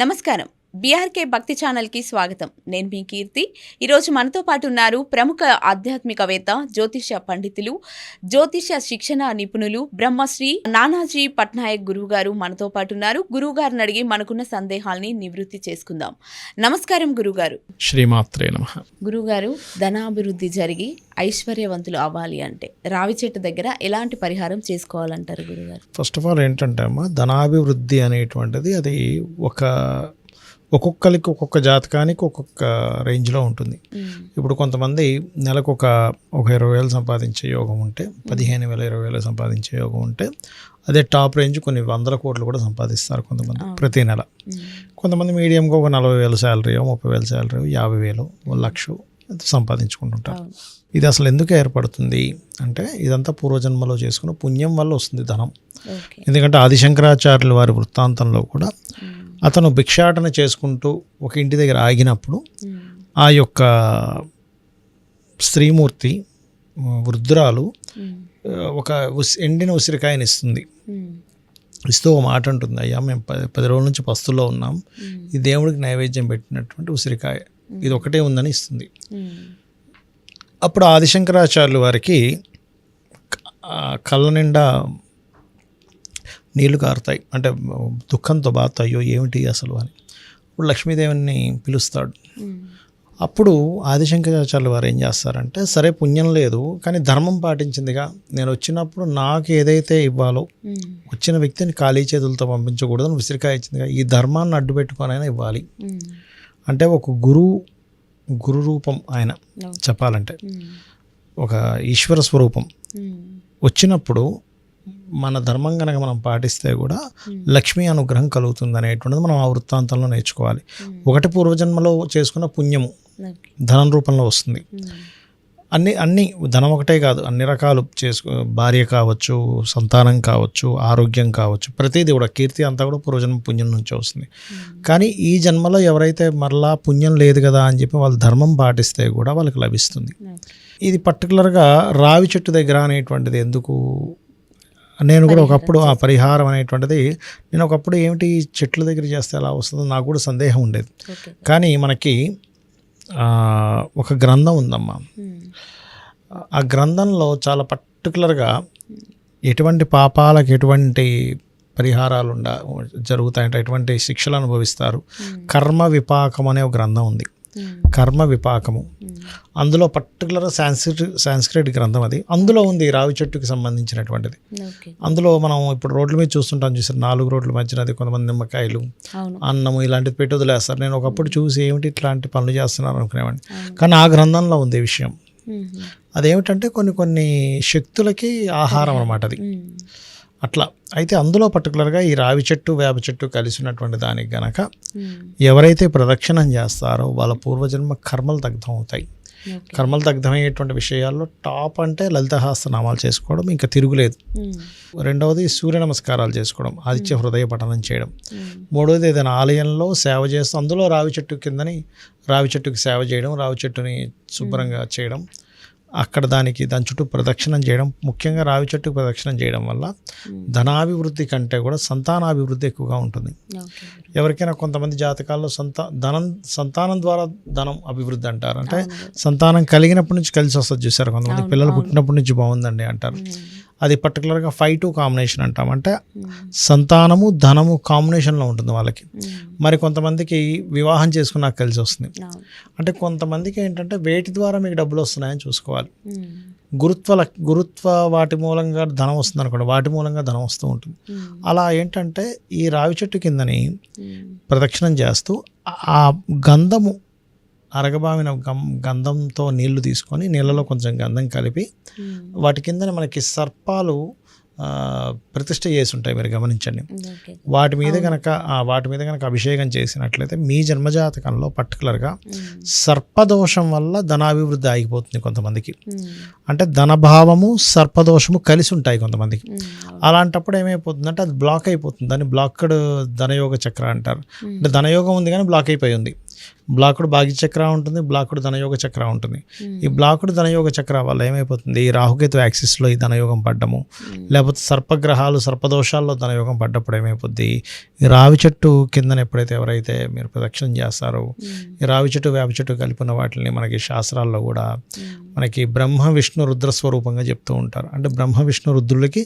నమస్కారం. బీఆర్కే భక్తి ఛానల్కి స్వాగతం. నేను మీ కీర్తి. ఈరోజు మనతో పాటు ఉన్నారు ప్రముఖ ఆధ్యాత్మికవేత్త, జ్యోతిష పండితులు, జ్యోతిష శిక్షణ నిపుణులు బ్రహ్మశ్రీ నానాజీ పట్నాయక్ గురువు గారు మనతో పాటు ఉన్నారు. గురువు గారిని అడిగి మనకున్న సందేహాల్ని నివృత్తి చేసుకుందాం. నమస్కారం గురుగారు. శ్రీమాత్రే నమః. గురుగారు, ధనాభివృద్ధి జరిగి ఐశ్వర్యవంతులు అవ్వాలి అంటే రావి చెట్టు దగ్గర ఎలాంటి పరిహారం చేసుకోవాలంటారు గురుగారు? ఫస్ట్ ఆఫ్ ఆల్ ఏంటంటే అమ్మా, ధనాభివృద్ధి అనేటువంటిది అది ఒక్కొక్కరికి ఒక్కొక్క జాతకానికి ఒక్కొక్క రేంజ్లో ఉంటుంది. ఇప్పుడు కొంతమంది నెలకు ఒక 20,000 సంపాదించే యోగం ఉంటే, 15,000 20,000 సంపాదించే యోగం ఉంటే అదే టాప్ రేంజ్ కొన్ని 100 కోట్లు కూడా సంపాదిస్తారు కొంతమంది ప్రతి నెల. కొంతమంది మీడియంగా ఒక 40,000 శాలరీ, 30,000 శాలరీ, 50,000, 1,00,000 సంపాదించుకుంటుంటారు. ఇది అసలు ఎందుకు ఏర్పడుతుంది అంటే, ఇదంతా పూర్వజన్మలో చేసుకున్న పుణ్యం వల్ల వస్తుంది ధనం. ఎందుకంటే ఆదిశంకరాచార్యుల వారి వృత్తాంతంలో కూడా అతను భిక్షాటన చేసుకుంటూ ఒక ఇంటి దగ్గర ఆగినప్పుడు ఆ యొక్క స్త్రీమూర్తి వృద్ధురాలు ఒక ఎండిన ఉసిరికాయని ఇస్తుంది. ఇస్తూ ఒక మాట ఉంటుంది, అయ్యా మేము 10 రోజుల నుంచి పస్తుల్లో ఉన్నాం, ఈ దేవుడికి నైవేద్యం పెట్టినటువంటి ఉసిరికాయ ఇది ఒకటే ఉందని ఇస్తుంది. అప్పుడు ఆదిశంకరాచార్యుల వారికి కళ్ళ నిండా నీళ్లు కారుతాయి, అంటే దుఃఖంతో బాధ, అయ్యో ఏమిటి అసలు అని. ఇప్పుడు లక్ష్మీదేవిని పిలుస్తాడు. అప్పుడు ఆదిశంకరాచార్యుల వారు ఏం చేస్తారంటే, సరే పుణ్యం లేదు కానీ ధర్మం పాటించిందిగా, నేను వచ్చినప్పుడు నాకు ఏదైతే ఇవ్వాలో వచ్చిన వ్యక్తిని ఖాళీ చేతులతో పంపించకూడదు, ఉసిరికాయ ఇచ్చిందిగా, ఈ ధర్మాన్ని అడ్డు పెట్టుకొనైనా ఇవ్వాలి. అంటే ఒక గురు రూపం ఆయన చెప్పాలంటే, ఒక ఈశ్వర స్వరూపం వచ్చినప్పుడు మన ధర్మం కనుక మనం పాటిస్తే కూడా లక్ష్మీ అనుగ్రహం కలుగుతుంది అనేటువంటిది మనం ఆ వృత్తాంతంలో నేర్చుకోవాలి. ఒకటి పూర్వజన్మలో చేసుకున్న పుణ్యము ధనం రూపంలో వస్తుంది. అన్ని ధనం ఒకటే కాదు, అన్ని రకాలు భార్య కావచ్చు, సంతానం కావచ్చు, ఆరోగ్యం కావచ్చు, ప్రతిదీ కూడా కీర్తి అంతా కూడా పూర్వజన్మ పుణ్యం నుంచి వస్తుంది. కానీ ఈ జన్మలో ఎవరైతే మరలా పుణ్యం లేదు కదా అని చెప్పి వాళ్ళు ధర్మం పాటిస్తే కూడా వాళ్ళకి లభిస్తుంది. ఇది పర్టికులర్గా రావి చెట్టు దగ్గర అనేటువంటిది ఎందుకు, నేను కూడా ఒకప్పుడు ఆ పరిహారం అనేటువంటిది నేను ఒకప్పుడు ఏమిటి చెట్ల దగ్గర చేస్తే ఎలా వస్తుందో నాకు కూడా సందేహం ఉండేది. కానీ మనకి ఒక గ్రంథం ఉందమ్మా, ఆ గ్రంథంలో చాలా పర్టికులర్గా ఎటువంటి పాపాలకు ఎటువంటి పరిహారాలు జరుగుతాయంటే ఎటువంటి శిక్షలు అనుభవిస్తారు. కర్మ విపాకం అనే ఒక గ్రంథం ఉంది, కర్మ విపాకము. అందులో పర్టికులర్ సాంస్క్రిట్ గ్రంథం అది. అందులో ఉంది రావి చెట్టుకి సంబంధించినటువంటిది. అందులో మనం ఇప్పుడు రోడ్ల మీద చూస్తుంటాం, చూసారు 4 రోడ్ల మధ్యన అది కొంతమంది నిమ్మకాయలు, అన్నము ఇలాంటిది పెట్టి వదిలేస్తారు. నేను ఒకప్పుడు చూసి ఏమిటి ఇట్లాంటి పనులు చేస్తున్నారు అనుకునేవాడిని. కానీ ఆ గ్రంథంలో ఉంది విషయం. అదేమిటంటే కొన్ని శక్తులకి ఆహారం అన్నమాట అది. అట్లా అయితే అందులో పర్టికులర్గా ఈ రావి చెట్టు వేప చెట్టు కలిసి ఉన్నటువంటి దానికి గనక ఎవరైతే ప్రదక్షిణం చేస్తారో వాళ్ళ పూర్వజన్మ కర్మలు దగ్ధం అవుతాయి. కర్మలు దగ్ధమయ్యేటువంటి విషయాల్లో టాప్ అంటే లలితహాస్త్రనామాలు చేసుకోవడం, ఇంకా తిరుగులేదు. రెండవది సూర్య నమస్కారాలు చేసుకోవడం, ఆదిత్య హృదయ పఠనం చేయడం. మూడవది ఏదైనా ఆలయంలో సేవ చేస్తూ అందులో రావి చెట్టు కిందని రావి చెట్టుకి సేవ చేయడం, రావి చెట్టుని శుభ్రంగా చేయడం, అక్కడ దాని చుట్టూ ప్రదక్షిణం చేయడం. ముఖ్యంగా రావి చెట్టుకు ప్రదక్షిణం చేయడం వల్ల ధనాభివృద్ధి కంటే కూడా సంతానాభివృద్ధి ఎక్కువగా ఉంటుంది. ఎవరికైనా కొంతమంది జాతకాల్లో సంతానం ద్వారా ధనం అభివృద్ధి అంటారు. అంటే సంతానం కలిగినప్పటి నుంచి కలిసి వస్తుంది చూసారు. కొంతమంది పిల్లలు పుట్టినప్పటి నుంచి బాగుందండి అంటారు. అది పర్టికులర్గా 5-2 కాంబినేషన్ అంటాం. అంటే సంతానము ధనము కాంబినేషన్లో ఉంటుంది వాళ్ళకి. మరి కొంతమందికి వివాహం చేసుకున్నాక కలిసి వస్తుంది. అంటే కొంతమందికి ఏంటంటే వేటి ద్వారా మీకు డబ్బులు వస్తున్నాయని చూసుకోవాలి. గురుత్వ వాటి మూలంగా ధనం వస్తుంది అనుకోండి, వాటి మూలంగా ధనం వస్తూ ఉంటుంది. అలా ఏంటంటే ఈ రావి చెట్టు కిందని ప్రదక్షిణం చేస్తూ ఆ గంధము అరగబావిన గంధంతో నీళ్లు తీసుకొని నీళ్ళలో కొంచెం గంధం కలిపి వాటి కింద మనకి సర్పాలు ప్రతిష్ఠ చేసి ఉంటాయి, మీరు గమనించండి. వాటి మీద కనుక అభిషేకం చేసినట్లయితే మీ జన్మజాతకంలో పర్టికులర్గా సర్పదోషం వల్ల ధనాభివృద్ధి ఆగిపోతుంది కొంతమందికి. అంటే ధనభావము సర్పదోషము కలిసి ఉంటాయి కొంతమందికి. అలాంటప్పుడు ఏమైపోతుందంటే అది బ్లాక్ అయిపోతుంది. దాన్ని బ్లాక్డ్ ధనయోగ చక్ర అంటారు. అంటే ధనయోగం ఉంది కానీ బ్లాక్ అయిపోయి ఉంది. బ్లాకుడు భాగ్యచక్ర ఉంటుంది, బ్లాకుడు ధనయోగ చక్ర ఉంటుంది. ఈ బ్లాకుడు ధనయోగ చక్ర వల్ల ఏమైపోతుంది, ఈ రాహుకేతు యాక్సిస్లో ఈ ధనయోగం పడ్డము, లేకపోతే సర్పగ్రహాలు సర్పదోషాల్లో ధనయోగం పడ్డప్పుడు ఏమైపోద్ది, ఈ రావి చెట్టు కిందన ఎప్పుడైతే ఎవరైతే మీరు ప్రదక్షిణ చేస్తారో, ఈ రావి చెట్టు వేప చెట్టు కలిపిన వాటిని మనకి శాస్త్రాల్లో కూడా మనకి బ్రహ్మ విష్ణు రుద్ర స్వరూపంగా చెప్తూ ఉంటారు. అంటే బ్రహ్మ విష్ణు రుద్రులకి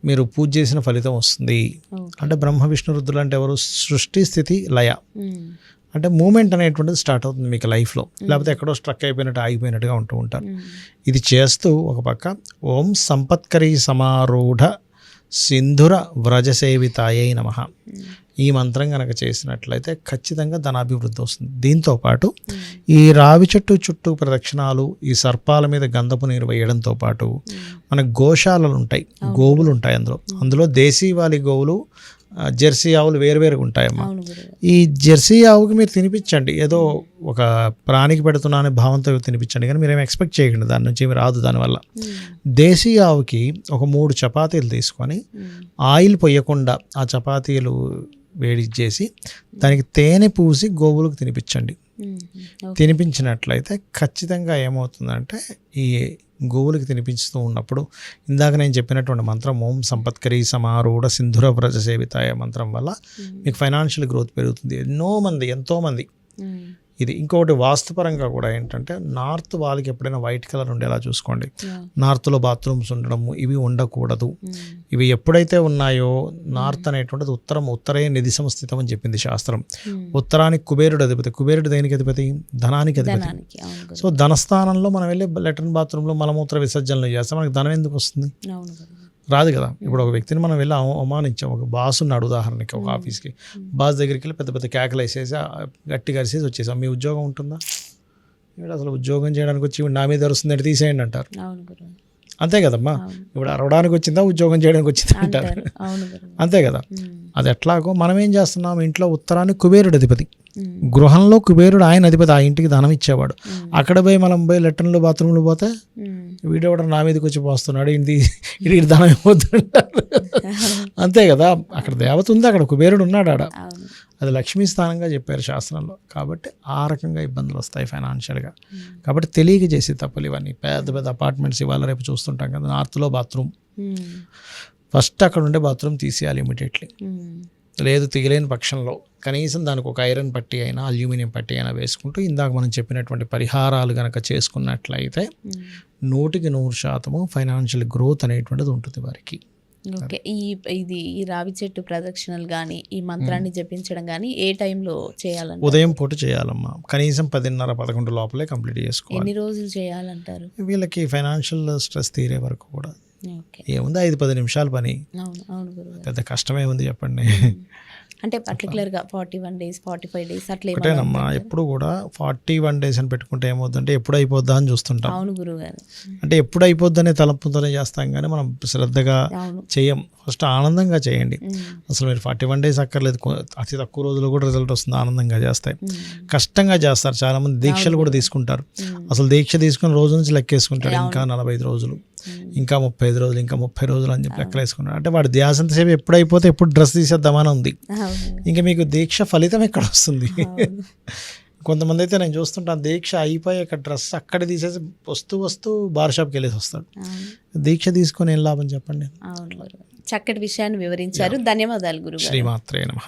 మీరు పూజ చేసిన ఫలితం వస్తుంది. అంటే బ్రహ్మ విష్ణు రుద్రులు అంటే ఎవరు, సృష్టి స్థితి లయ, అంటే మూమెంట్ అనేటువంటిది స్టార్ట్ అవుతుంది మీకు లైఫ్లో, లేకపోతే ఎక్కడో స్ట్రక్ అయిపోయినట్టు ఆగిపోయినట్టుగా ఉంటూ ఉంటారు. ఇది చేస్తూ ఒక పక్క ఓం సంపత్కరీ సమారూఢ సింధుర వ్రజసేవితాయై నమః ఈ మంత్రం కనుక చేసినట్లయితే ఖచ్చితంగా ధనాభివృద్ధి వస్తుంది. దీంతోపాటు ఈ రావి చెట్టు చుట్టూ ప్రదక్షిణాలు, ఈ సర్పాల మీద గంధపు నీరు వేయడంతో పాటు మనకు గోశాలలు ఉంటాయి, గోవులు ఉంటాయి. అందులో దేశీవాలి గోవులు, జెర్సీ ఆవులు వేరువేరుగా ఉంటాయమ్మా. ఈ జెర్సీ ఆవుకి మీరు తినిపించండి, ఏదో ఒక ప్రాణికి పెడుతున్నా అనే భావంతో తినిపించండి, కానీ మీరేం ఎక్స్పెక్ట్ చేయకండి దాని నుంచి ఏమి రాదు. దానివల్ల దేశీ ఆవుకి ఒక 3 చపాతీలు తీసుకొని ఆయిల్ పొయ్యకుండా ఆ చపాతీలు వేడి చేసి దానికి తేనె పూసి గోవులకు తినిపించండి. తినిపించినట్లయితే ఖచ్చితంగా ఏమవుతుందంటే ఈ గోవులకి తినిపిస్తూ ఉన్నప్పుడు ఇందాక నేను చెప్పినటువంటి మంత్రం ఓం సంపత్కరీ సమారూఢ సింధుర వ్రజ సేవితాయ మంత్రం వల్ల మీకు ఫైనాన్షియల్ గ్రోత్ పెరుగుతుంది. ఎంతోమంది ఇది. ఇంకొకటి వాస్తుపరంగా కూడా ఏంటంటే నార్త్ వాళ్ళకి ఎప్పుడైనా వైట్ కలర్ ఉండేలా చూసుకోండి. నార్త్లో బాత్రూమ్స్ ఉండడము ఇవి ఉండకూడదు. ఇవి ఎప్పుడైతే ఉన్నాయో నార్త్ అనేటువంటిది ఉత్తరే నిధి సంస్థితం అని చెప్పింది శాస్త్రం. ఉత్తరానికి కుబేరుడు అధిపతి. కుబేరుడు దేనికి అధిపతి? ధనానికి అధిపతి. సో ధనస్థానంలో మనం వెళ్ళి లెట్రిన్ బాత్రూంలో మలమూత్ర విసర్జనలు చేస్తాం, మనకి ధనం ఎందుకు వస్తుంది? రాదు కదా. ఇప్పుడు ఒక వ్యక్తిని మనం వెళ్ళి అవమానించాం, ఒక బాస్ ఉన్నాడు ఉదాహరణకి, ఒక ఆఫీస్కి బాస్ దగ్గరికి వెళ్ళి పెద్ద పెద్ద కేకలు వేసేసి గట్టిగా వేసేసి వచ్చేసాం, మీ ఉద్యోగం ఉంటుందా? అసలు ఉద్యోగం చేయడానికి వచ్చి నా మీద వస్తుంది అంటే తీసేయండి అంటారు. అంతే కదమ్మా. ఇప్పుడు అరవడానికి వచ్చిందా, ఉద్యోగం చేయడానికి వచ్చిందా అంటారు. అంతే కదా. అది ఎట్లాగో మనం ఏం చేస్తున్నాం, ఇంట్లో ఉత్తరాన్ని కుబేరుడు అధిపతి, గృహంలో కుబేరుడు ఆయన అధిపతి, ఆ ఇంటికి ధనం ఇచ్చేవాడు. అక్కడ పోయి మనం పోయి లెట్రిన్లు బాత్రూంలు పోతే వీడియో కూడా నా మీదకి వచ్చి పోస్తున్నాడు, ఇది ధనం ఇవ్వద్దంటారు. అంతే కదా. అక్కడ దేవత ఉంది, అక్కడ కుబేరుడు ఉన్నాడు, ఆడ అది లక్ష్మీ స్థానంగా చెప్పారు శాస్త్రంలో. కాబట్టి ఆ రకంగా ఇబ్బందులు వస్తాయి ఫైనాన్షియల్గా. కాబట్టి తెలియక చేసే తప్పులు ఇవన్నీ. పెద్ద పెద్ద అపార్ట్మెంట్స్ ఇవాళ రేపు చూస్తుంటాం కదా, నార్త్లో బాత్రూమ్, ఫస్ట్ అక్కడ ఉండే బాత్రూమ్ తీసేయాలి ఇమీడియట్లీ. లేదు తీయలేని పక్షంలో కనీసం దానికి ఒక ఐరన్ పట్టీ అయినా అల్యూమినియం పట్టీ అయినా వేసుకుంటూ ఇందాక మనం చెప్పినటువంటి పరిహారాలు కనుక చేసుకున్నట్లయితే 100% ఫైనాన్షియల్ గ్రోత్ అనేటువంటిది ఉంటుంది వారికి. ఓకే. ఈ రావి చెట్టు ప్రదక్షిణలు కానీ ఈ మంత్రాన్ని జపించడం కానీ ఏ టైంలో చేయాలంటే? ఉదయం పూట చేయాలమ్మా. కనీసం 10:30-11 లోపలే కంప్లీట్ చేసుకోవాలి. ఎన్ని రోజులు చేయాలంటారు? వీళ్ళకి ఫైనాన్షియల్ స్ట్రెస్ తీరే వరకు కూడా. ఏముంది 5-10 నిమిషాల పని, పెద్ద కష్టమే ఉంది చెప్పండి. అంటే పర్టికులర్గా 41 days 45 days అట్లా ఒకటేనమ్మా. ఎప్పుడు కూడా 41 days అని పెట్టుకుంటే ఏమవుతుందంటే ఎప్పుడు అయిపోద్దా అని చూస్తుంటాం. అవును గురుగారు. అంటే ఎప్పుడు అయిపోద్దనే తలంపుతోనే చేస్తాం, కానీ మనం శ్రద్ధగా చేయం. ఫస్ట్ ఆనందంగా చేయండి. అసలు మీరు 41 days అక్కర్లేదు, అతి తక్కువ రోజులు కూడా రిజల్ట్ వస్తుంది, ఆనందంగా చేస్తాయి. కష్టంగా చేస్తారు చాలామంది, దీక్షలు కూడా తీసుకుంటారు. అసలు దీక్ష తీసుకుని రోజు నుంచి లెక్కేసుకుంటాడు, ఇంకా 45 రోజులు, ఇంకా 35 రోజులు, ఇంకా 30 రోజులు అని చెప్పి లెక్కలు వేసుకున్నాడు. అంటే వాడి ధ్యాస అంతసేపు ఎప్పుడైపోతే ఎప్పుడు డ్రెస్ తీసేద్దామని ఉంది. ఇంకా మీకు దీక్ష ఫలితం ఎక్కడ వస్తుంది? కొంతమంది అయితే నేను చూస్తుంటాను, దీక్ష అయిపోయాక డ్రెస్ అక్కడ తీసేసి వస్తూ బార్ షాప్కి వెళ్ళేసి వస్తాడు. దీక్ష తీసుకొని ఏం లాభం చెప్పండి? చక్కటి విషయాన్ని వివరించారు. ధన్యవాదాలు గురుగారు. శ్రీమాత్రే నమః.